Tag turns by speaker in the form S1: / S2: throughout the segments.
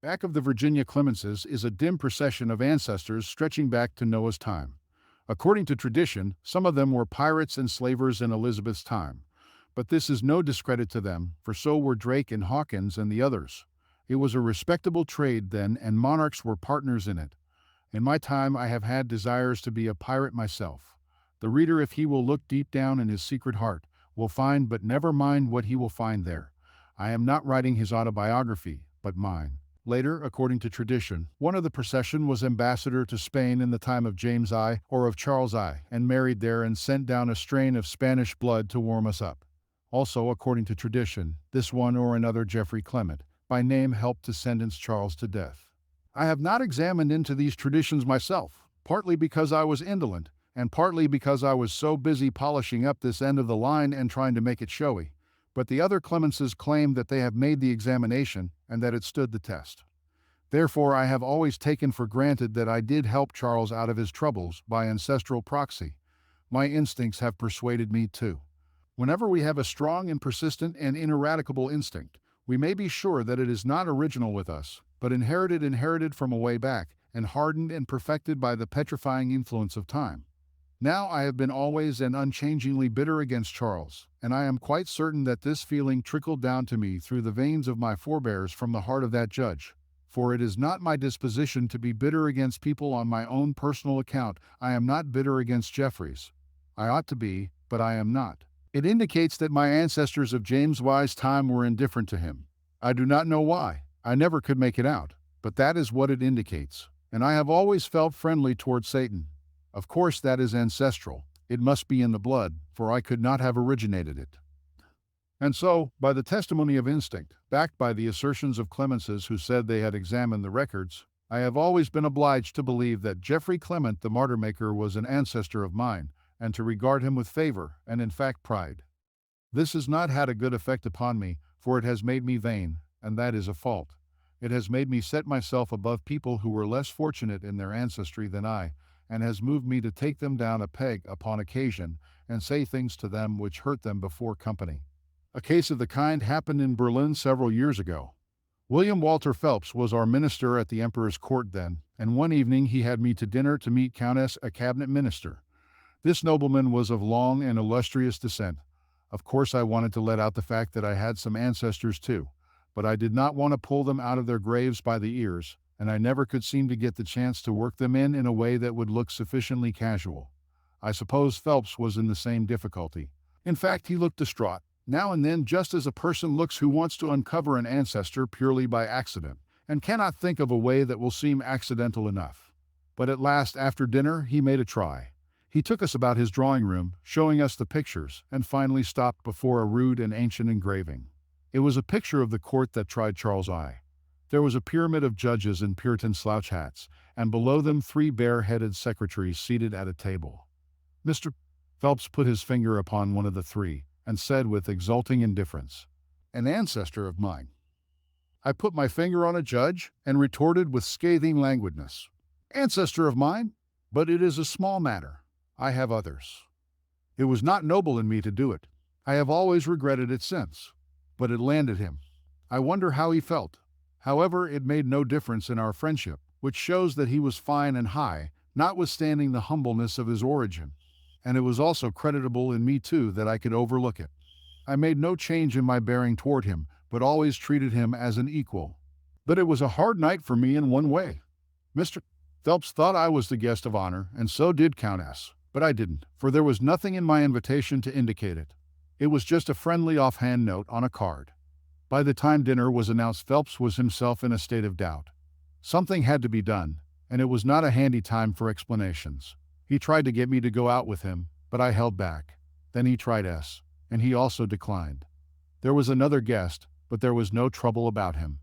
S1: Back of the Virginia Clemenses is a dim procession of ancestors stretching back to Noah's time. According to tradition, some of them were pirates and slavers in Elizabeth's time. But this is no discredit to them, for so were Drake and Hawkins and the others. It was a respectable trade then, and monarchs were partners in it. In my time, I have had desires to be a pirate myself. The reader, if he will look deep down in his secret heart, will find, but never mind what he will find there. I am not writing his autobiography, but mine. Later, according to tradition, one of the procession was ambassador to Spain in the time of James I, or of Charles I, and married there and sent down a strain of Spanish blood to warm us up. Also, according to tradition, this one or another Geoffrey Clement, by name, helped to sentence Charles to death. I have not examined into these traditions myself, partly because I was indolent, and partly because I was so busy polishing up this end of the line and trying to make it showy. But the other Clemenses claim that they have made the examination and that it stood the test. Therefore, I have always taken for granted that I did help Charles out of his troubles by ancestral proxy. My instincts have persuaded me too. Whenever we have a strong and persistent and ineradicable instinct, we may be sure that it is not original with us, but inherited from a way back, and hardened and perfected by the petrifying influence of time. Now I have been always and unchangingly bitter against Charles, and I am quite certain that this feeling trickled down to me through the veins of my forebears from the heart of that judge. For it is not my disposition to be bitter against people on my own personal account. I am not bitter against Jeffreys. I ought to be, but I am not. It indicates that my ancestors of James Y's time were indifferent to him. I do not know why. I never could make it out, but that is what it indicates. And I have always felt friendly toward Satan. Of course, that is ancestral. It must be in the blood, for I could not have originated it. And so, by the testimony of instinct, backed by the assertions of Clemenses who said they had examined the records, I have always been obliged to believe that Geoffrey Clement the martyr maker was an ancestor of mine, and to regard him with favor, and in fact pride. This has not had a good effect upon me, for it has made me vain, and that is a fault. It has made me set myself above people who were less fortunate in their ancestry than I, and has moved me to take them down a peg upon occasion and say things to them which hurt them before company. A case of the kind happened in Berlin several years ago. William Walter Phelps was our minister at the Emperor's court then, and one evening he had me to dinner to meet Countess, a cabinet minister. This nobleman was of long and illustrious descent. Of course, I wanted to let out the fact that I had some ancestors too, but I did not want to pull them out of their graves by the ears, and I never could seem to get the chance to work them in a way that would look sufficiently casual. I suppose Phelps was in the same difficulty. In fact, he looked distraught, now and then, just as a person looks who wants to uncover an ancestor purely by accident, and cannot think of a way that will seem accidental enough. But at last, after dinner, he made a try. He took us about his drawing room, showing us the pictures, and finally stopped before a rude and ancient engraving. It was a picture of the court that tried Charles I. There was a pyramid of judges in Puritan slouch hats, and below them 3 bare-headed secretaries seated at a table. Mr. Phelps put his finger upon one of the 3, and said with exulting indifference, "An ancestor of mine." I put my finger on a judge, and retorted with scathing languidness, "Ancestor of mine? But it is a small matter. I have others." It was not noble in me to do it. I have always regretted it since. But it landed him. I wonder how he felt. However, it made no difference in our friendship, which shows that he was fine and high, notwithstanding the humbleness of his origin. And it was also creditable in me too that I could overlook it. I made no change in my bearing toward him, but always treated him as an equal. But it was a hard night for me in one way. Mr. Phelps thought I was the guest of honor, and so did Countess, but I didn't, for there was nothing in my invitation to indicate it. It was just a friendly offhand note on a card. By the time dinner was announced, Phelps was himself in a state of doubt. Something had to be done, and it was not a handy time for explanations. He tried to get me to go out with him, but I held back. Then he tried S, and he also declined. There was another guest, but there was no trouble about him.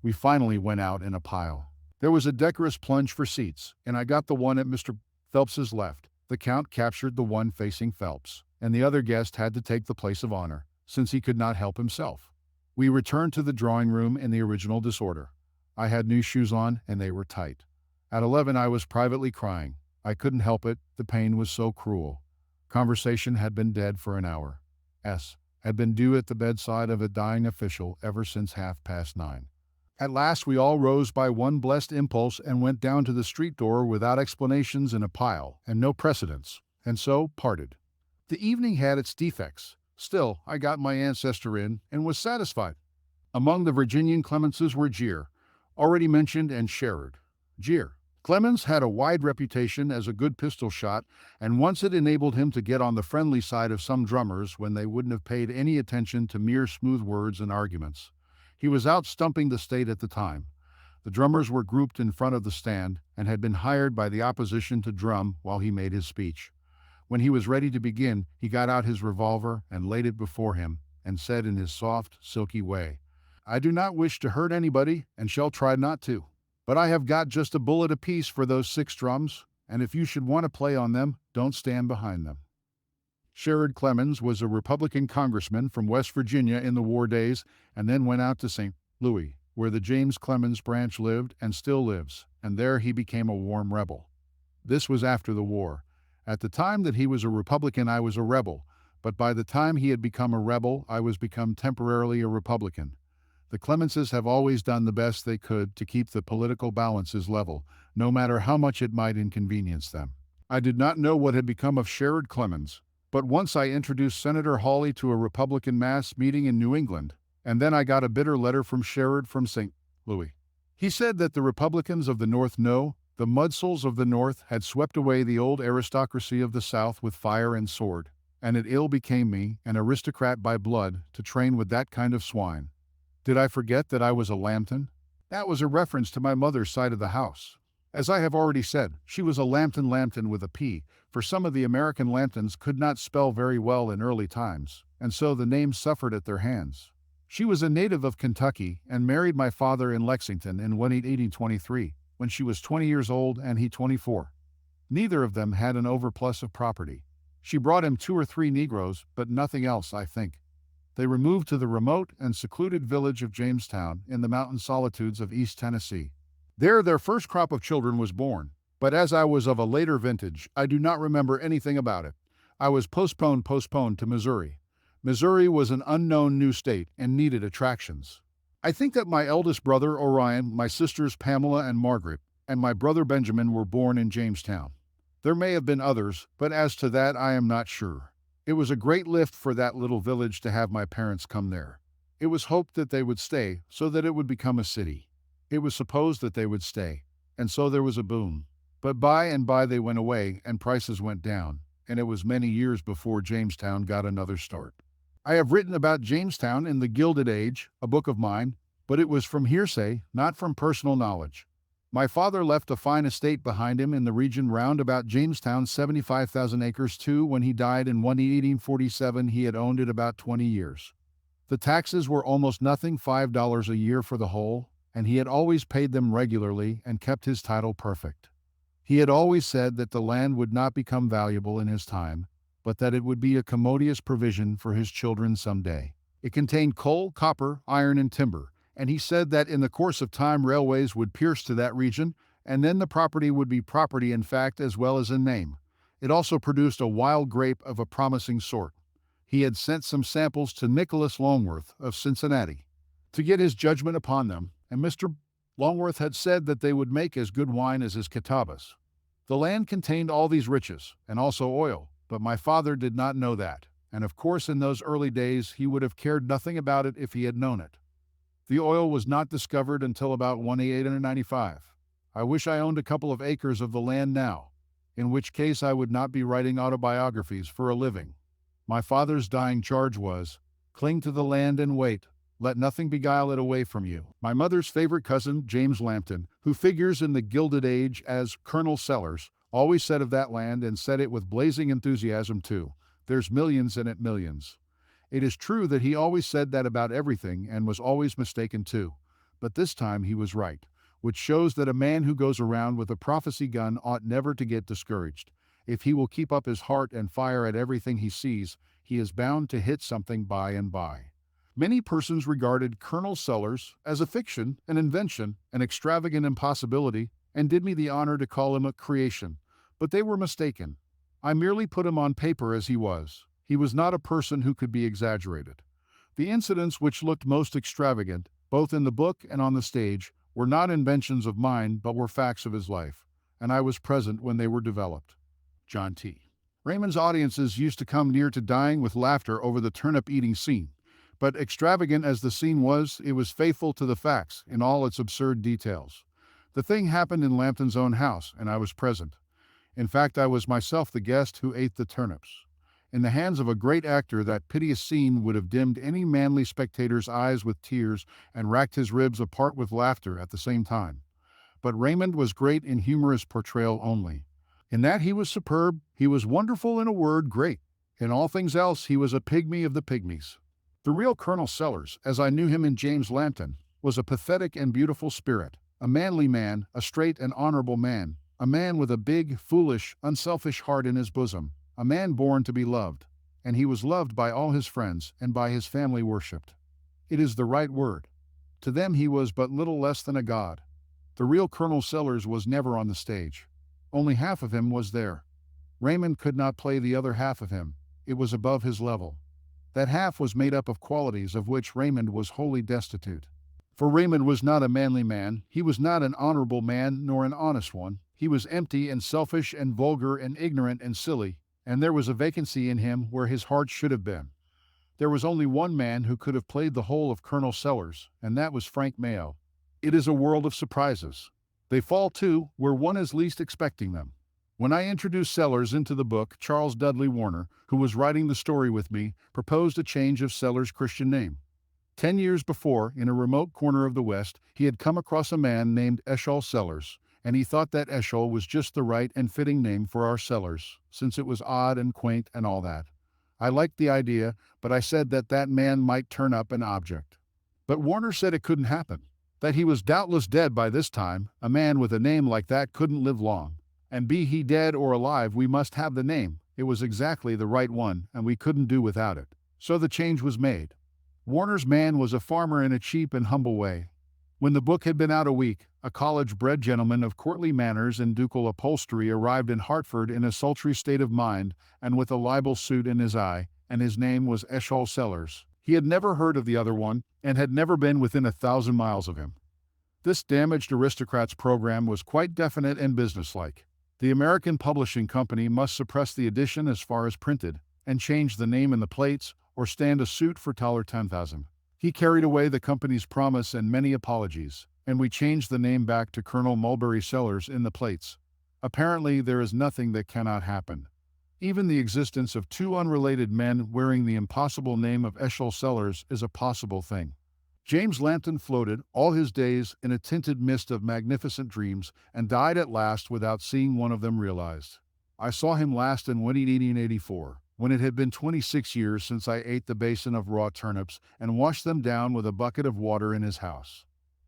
S1: We finally went out in a pile. There was a decorous plunge for seats, and I got the one at Mr. Phelps's left. The Count captured the one facing Phelps, and the other guest had to take the place of honor, since he could not help himself. We returned to the drawing room in the original disorder. I had new shoes on, and they were tight. At 11 I was privately crying. I couldn't help it, the pain was so cruel. Conversation had been dead for an hour. S. had been due at the bedside of a dying official ever since 9:30. At last we all rose by one blessed impulse and went down to the street door without explanations in a pile, and no precedents, and so parted. The evening had its defects. Still, I got my ancestor in and was satisfied. Among the Virginian Clemenses were Gier, already mentioned, and Sherard. Gier. Clemens had a wide reputation as a good pistol shot, and once it enabled him to get on the friendly side of some drummers when they wouldn't have paid any attention to mere smooth words and arguments. He was out stumping the state at the time. The drummers were grouped in front of the stand and had been hired by the opposition to drum while he made his speech. When he was ready to begin, he got out his revolver and laid it before him and said in his soft, silky way, "I do not wish to hurt anybody and shall try not to. But I have got just a bullet apiece for those 6 drums, and if you should want to play on them, don't stand behind them." Sherard Clemens was a Republican congressman from West Virginia in the war days and then went out to St. Louis, where the James Clemens branch lived and still lives, and there he became a warm rebel. This was after the war. At the time that he was a Republican, I was a rebel, but by the time he had become a rebel, I was become temporarily a Republican. The Clemenses have always done the best they could to keep the political balances level, no matter how much it might inconvenience them. I did not know what had become of Sherard Clemens, but once I introduced Senator Hawley to a Republican mass meeting in New England, and then I got a bitter letter from Sherard from St. Louis. He said that the Republicans of the North the mudsoles of the North had swept away the old aristocracy of the South with fire and sword, and it ill became me, an aristocrat by blood, to train with that kind of swine. Did I forget that I was a Lambton? That was a reference to my mother's side of the house. As I have already said, she was a Lambton with a P, for some of the American Lambtons could not spell very well in early times, and so the name suffered at their hands. She was a native of Kentucky and married my father in Lexington in 1823, when she was 20 years old and he 24. Neither of them had an overplus of property. She brought him 2 or 3 Negroes, but nothing else, I think. They removed to the remote and secluded village of Jamestown in the mountain solitudes of East Tennessee. There their first crop of children was born, but as I was of a later vintage, I do not remember anything about it. I was postponed to Missouri. Missouri was an unknown new state and needed attractions. I think that my eldest brother Orion, my sisters Pamela and Margaret, and my brother Benjamin were born in Jamestown. There may have been others, but as to that I am not sure. It was a great lift for that little village to have my parents come there. It was hoped that they would stay, so that it would become a city. It was supposed that they would stay, and so there was a boom. But by and by they went away, and prices went down, and it was many years before Jamestown got another start. I have written about Jamestown in The Gilded Age, a book of mine, but it was from hearsay, not from personal knowledge. My father left a fine estate behind him in the region round about Jamestown, 75,000 acres too. When he died in 1847, he had owned it about 20 years. The taxes were almost nothing, $5 a year for the whole, and he had always paid them regularly and kept his title perfect. He had always said that the land would not become valuable in his time, but that it would be a commodious provision for his children some day. It contained coal, copper, iron, and timber, and he said that in the course of time railways would pierce to that region, and then the property would be property in fact as well as in name. It also produced a wild grape of a promising sort. He had sent some samples to Nicholas Longworth of Cincinnati to get his judgment upon them, and Mr. Longworth had said that they would make as good wine as his Catawbas. The land contained all these riches, and also oil, but my father did not know that, and of course in those early days he would have cared nothing about it if he had known it. The oil was not discovered until about 1895. I wish I owned a couple of acres of the land now, in which case I would not be writing autobiographies for a living. My father's dying charge was, "Cling to the land and wait. Let nothing beguile it away from you." My mother's favorite cousin, James Lambton, who figures in The Gilded Age as Colonel Sellers, always said of that land, and said it with blazing enthusiasm too, "There's millions in it, millions." It is true that he always said that about everything and was always mistaken too, but this time he was right, which shows that a man who goes around with a prophecy gun ought never to get discouraged. If he will keep up his heart and fire at everything he sees, he is bound to hit something by and by. Many persons regarded Colonel Sellers as a fiction, an invention, an extravagant impossibility, and did me the honor to call him a creation, but they were mistaken. I merely put him on paper as he was. He was not a person who could be exaggerated. The incidents which looked most extravagant, both in the book and on the stage, were not inventions of mine but were facts of his life, and I was present when they were developed. John T. Raymond's audiences used to come near to dying with laughter over the turnip-eating scene, but extravagant as the scene was, it was faithful to the facts in all its absurd details. The thing happened in Lambton's own house, and I was present. In fact, I was myself the guest who ate the turnips. In the hands of a great actor, that piteous scene would have dimmed any manly spectator's eyes with tears and racked his ribs apart with laughter at the same time. But Raymond was great in humorous portrayal only. In that he was superb, he was wonderful, in a word, great. In all things else, he was a pygmy of the pygmies. The real Colonel Sellers, as I knew him in James Lambton, was a pathetic and beautiful spirit, a manly man, a straight and honorable man, a man with a big, foolish, unselfish heart in his bosom, a man born to be loved, and he was loved by all his friends and by his family worshipped. It is the right word. To them he was but little less than a god. The real Colonel Sellers was never on the stage. Only half of him was there. Raymond could not play the other half of him. It was above his level. That half was made up of qualities of which Raymond was wholly destitute. For Raymond was not a manly man, he was not an honorable man nor an honest one, he was empty and selfish and vulgar and ignorant and silly, and there was a vacancy in him where his heart should have been. There was only one man who could have played the whole of Colonel Sellers, and that was Frank Mayo. It is a world of surprises. They fall, too, where one is least expecting them. When I introduced Sellers into the book, Charles Dudley Warner, who was writing the story with me, proposed a change of Sellers' Christian name. 10 years before, in a remote corner of the West, he had come across a man named Eschol Sellers, and he thought that Eschol was just the right and fitting name for our Sellers, since it was odd and quaint and all that. I liked the idea, but I said that that man might turn up an object. But Warner said it couldn't happen, that he was doubtless dead by this time. A man with a name like that couldn't live long. And be he dead or alive, we must have the name. It was exactly the right one, and we couldn't do without it. So the change was made. Warner's man was a farmer in a cheap and humble way. When the book had been out a week, a college-bred gentleman of courtly manners and ducal upholstery arrived in Hartford in a sultry state of mind and with a libel suit in his eye, and his name was Eschol Sellers. He had never heard of the other one, and had never been within 1,000 miles of him. This damaged aristocrat's program was quite definite and businesslike. The American Publishing Company must suppress the edition as far as printed, and change the name in the plates, or stand a suit for $10,000. He carried away the company's promise and many apologies, and we changed the name back to Colonel Mulberry Sellers in the plates. Apparently, there is nothing that cannot happen. Even the existence of two unrelated men wearing the impossible name of Eschol Sellers is a possible thing. James Lambton floated all his days in a tinted mist of magnificent dreams and died at last without seeing one of them realized. I saw him last in 1884, when it had been 26 years since I ate the basin of raw turnips and washed them down with a bucket of water in his house.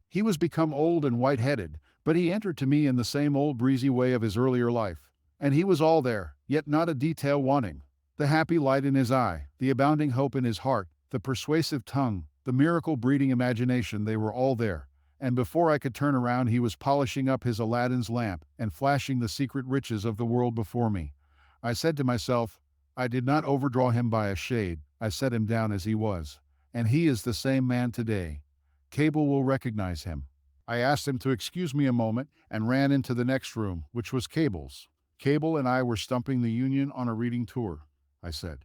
S1: He was become old and white-headed, but he entered to me in the same old breezy way of his earlier life, and he was all there, yet not a detail wanting. The happy light in his eye, the abounding hope in his heart, the persuasive tongue, the miracle-breeding imagination, they were all there, and before I could turn around he was polishing up his Aladdin's lamp and flashing the secret riches of the world before me. I said to myself, I did not overdraw him by a shade, I set him down as he was, and he is the same man today. Cable will recognize him. I asked him to excuse me a moment and ran into the next room, which was Cable's. Cable and I were stumping the Union on a reading tour. I said,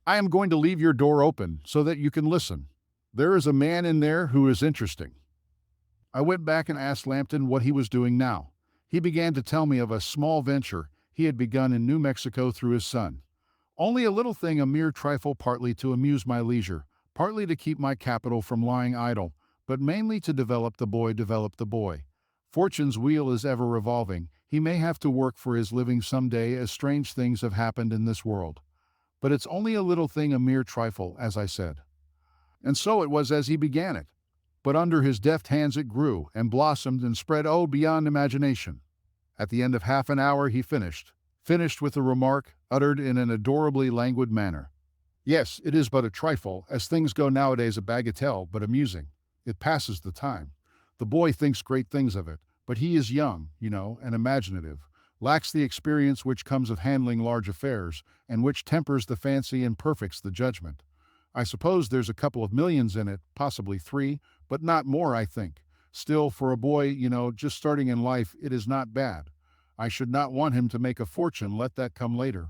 S1: I am going to leave your door open so that you can listen. There is a man in there who is interesting. I went back and asked Lambton what he was doing now. He began to tell me of a small venture he had begun in New Mexico through his son. Only a little thing, a mere trifle, partly to amuse my leisure, partly to keep my capital from lying idle, but mainly to develop the boy. Fortune's wheel is ever revolving. He may have to work for his living some day, as strange things have happened in this world. But it's only a little thing, a mere trifle, as I said. And so it was as he began it. But under his deft hands it grew, and blossomed, and spread, beyond imagination. At the end of half an hour he finished with a remark, uttered in an adorably languid manner. Yes, it is but a trifle, as things go nowadays, a bagatelle, but amusing. It passes the time. The boy thinks great things of it, but he is young, and imaginative, lacks the experience which comes of handling large affairs, and which tempers the fancy and perfects the judgment. I suppose there's a couple of millions in it, possibly three, but not more, I think. Still, for a boy, just starting in life, it is not bad. I should not want him to make a fortune, let that come later.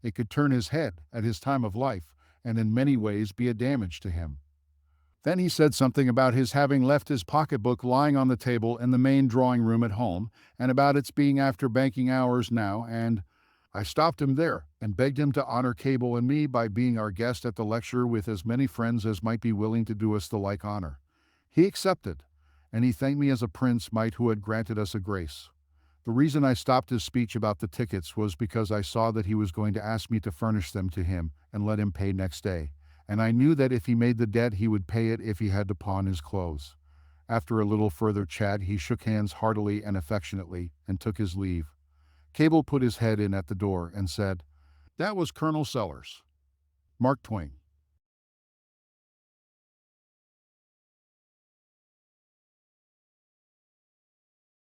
S1: It could turn his head at his time of life, and in many ways be a damage to him. Then he said something about his having left his pocketbook lying on the table in the main drawing room at home, and about its being after banking hours now, and I stopped him there and begged him to honor Cable and me by being our guest at the lecture with as many friends as might be willing to do us the like honor. He accepted, and he thanked me as a prince might who had granted us a grace. The reason I stopped his speech about the tickets was because I saw that he was going to ask me to furnish them to him and let him pay next day, and I knew that if he made the debt he would pay it if he had to pawn his clothes. After a little further chat he shook hands heartily and affectionately and took his leave. Cable put his head in at the door and said, "That was Colonel Sellers." Mark Twain.